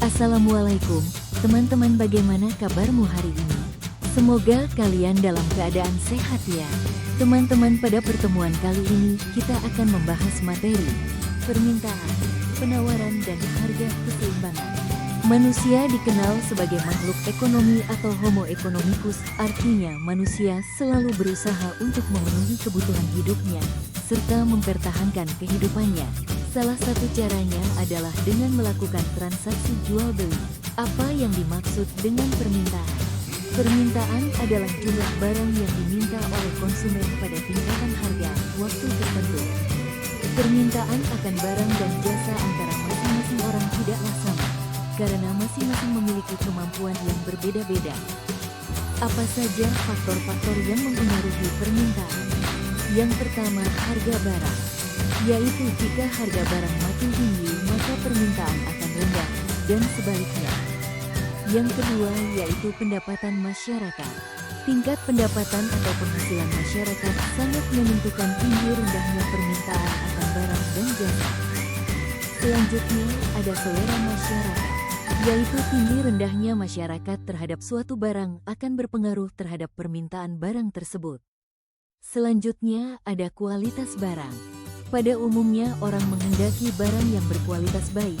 Assalamualaikum, teman-teman, bagaimana kabarmu hari ini? Semoga kalian dalam keadaan sehat ya. Teman-teman, pada pertemuan kali ini kita akan membahas materi permintaan, penawaran, dan harga keseimbangan. Manusia dikenal sebagai makhluk ekonomi atau homo economicus, artinya manusia selalu berusaha untuk memenuhi kebutuhan hidupnya, serta mempertahankan kehidupannya. Salah satu caranya adalah dengan melakukan transaksi jual-beli. Apa yang dimaksud dengan permintaan? Permintaan adalah jumlah barang yang diminta oleh konsumen pada tingkatan harga, waktu tertentu. Permintaan akan barang dan jasa antara masing-masing orang tidaklah sama, karena masing-masing memiliki kemampuan yang berbeda-beda. Apa saja faktor-faktor yang mempengaruhi permintaan? Yang pertama, harga barang. Yaitu jika harga barang makin tinggi, maka permintaan akan rendah, dan sebaliknya. Yang kedua, yaitu pendapatan masyarakat. Tingkat pendapatan atau penghasilan masyarakat sangat menentukan tinggi rendahnya permintaan akan barang dan jasa. Selanjutnya, ada selera masyarakat, yaitu tinggi rendahnya masyarakat terhadap suatu barang akan berpengaruh terhadap permintaan barang tersebut. Selanjutnya, ada kualitas barang. Pada umumnya, orang menghendaki barang yang berkualitas baik.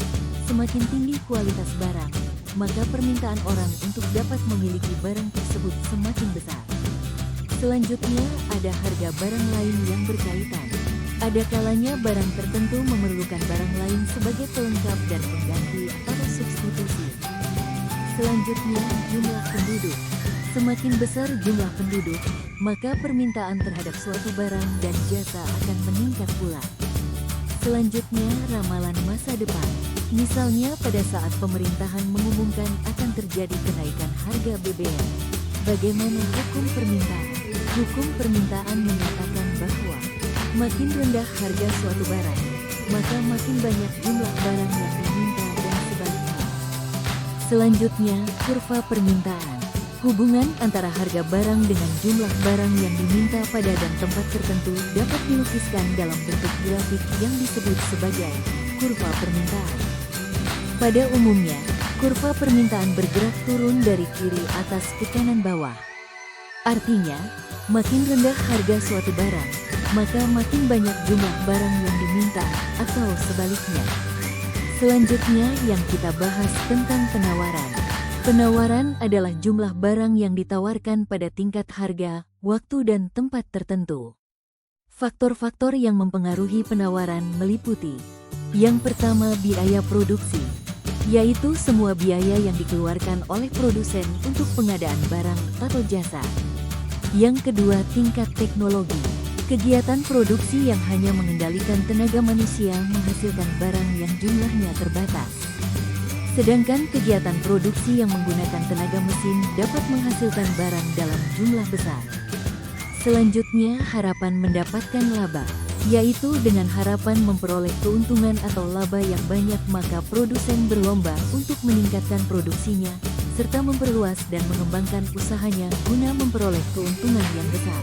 Semakin tinggi kualitas barang, maka permintaan orang untuk dapat memiliki barang tersebut semakin besar. Selanjutnya, ada harga barang lain yang berkaitan. Ada kalanya barang tertentu memerlukan barang lain sebagai pelengkap dan pengganti atau substitusi. Selanjutnya, jumlah penduduk. Semakin besar jumlah penduduk, maka permintaan terhadap suatu barang dan jasa akan meningkat pula. Selanjutnya, ramalan masa depan. Misalnya pada saat pemerintahan mengumumkan akan terjadi kenaikan harga BBM. Bagaimana hukum permintaan? Hukum permintaan menyatakan bahwa makin rendah harga suatu barang, maka makin banyak jumlah barang yang diminta dan sebaliknya. Selanjutnya, kurva permintaan. Hubungan antara harga barang dengan jumlah barang yang diminta pada dan tempat tertentu dapat dilukiskan dalam bentuk grafik yang disebut sebagai kurva permintaan. Pada umumnya, kurva permintaan bergerak turun dari kiri atas ke kanan bawah. Artinya, makin rendah harga suatu barang, maka makin banyak jumlah barang yang diminta, atau sebaliknya. Selanjutnya yang kita bahas tentang penawaran. Penawaran adalah jumlah barang yang ditawarkan pada tingkat harga, waktu, dan tempat tertentu. Faktor-faktor yang mempengaruhi penawaran meliputi: yang pertama, biaya produksi, yaitu semua biaya yang dikeluarkan oleh produsen untuk pengadaan barang atau jasa. Yang kedua, tingkat teknologi. Kegiatan produksi yang hanya mengendalikan tenaga manusia menghasilkan barang yang jumlahnya terbatas. Sedangkan kegiatan produksi yang menggunakan tenaga mesin dapat menghasilkan barang dalam jumlah besar. Selanjutnya, harapan mendapatkan laba, yaitu dengan harapan memperoleh keuntungan atau laba yang banyak, maka produsen berlomba untuk meningkatkan produksinya, serta memperluas dan mengembangkan usahanya guna memperoleh keuntungan yang besar.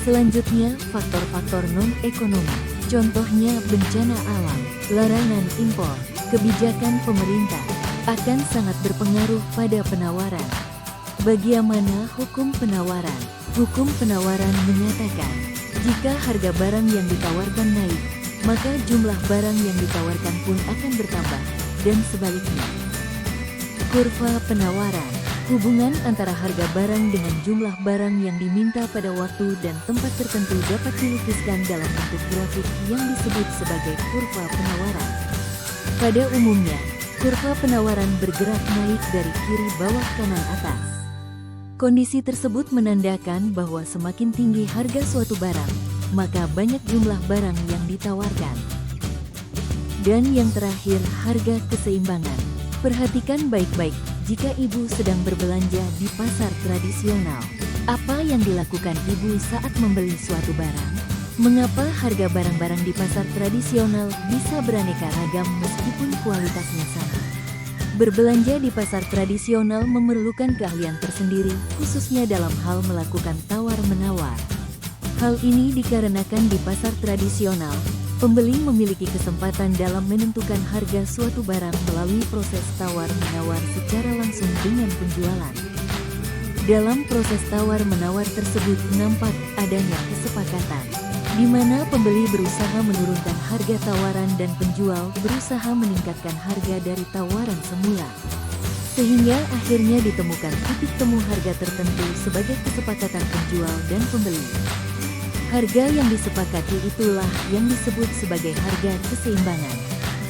Selanjutnya, faktor-faktor non-ekonomi, contohnya bencana alam, larangan impor, kebijakan pemerintah, akan sangat berpengaruh pada penawaran. Bagaimana hukum penawaran? Hukum penawaran menyatakan, jika harga barang yang ditawarkan naik, maka jumlah barang yang ditawarkan pun akan bertambah, dan sebaliknya. Kurva penawaran. Hubungan antara harga barang dengan jumlah barang yang diminta pada waktu dan tempat tertentu dapat dilukiskan dalam bentuk grafik yang disebut sebagai kurva penawaran. Pada umumnya, kurva penawaran bergerak naik dari kiri bawah kanan atas. Kondisi tersebut menandakan bahwa semakin tinggi harga suatu barang, maka banyak jumlah barang yang ditawarkan. Dan yang terakhir, harga keseimbangan. Perhatikan baik-baik, jika ibu sedang berbelanja di pasar tradisional, apa yang dilakukan ibu saat membeli suatu barang? Mengapa harga barang-barang di pasar tradisional bisa beraneka ragam meskipun kualitasnya sama? Berbelanja di pasar tradisional memerlukan keahlian tersendiri, khususnya dalam hal melakukan tawar-menawar. Hal ini dikarenakan di pasar tradisional, Pembeli memiliki kesempatan dalam menentukan harga suatu barang melalui proses tawar-menawar secara langsung dengan penjualan. Dalam proses tawar-menawar tersebut nampak adanya kesepakatan, di mana pembeli berusaha menurunkan harga tawaran dan penjual berusaha meningkatkan harga dari tawaran semula. Sehingga akhirnya ditemukan titik temu harga tertentu sebagai kesepakatan penjual dan pembeli. Harga yang disepakati itulah yang disebut sebagai harga keseimbangan.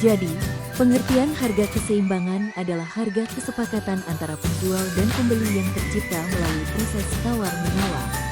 Jadi, pengertian harga keseimbangan adalah harga kesepakatan antara penjual dan pembeli yang tercipta melalui proses tawar-menawar.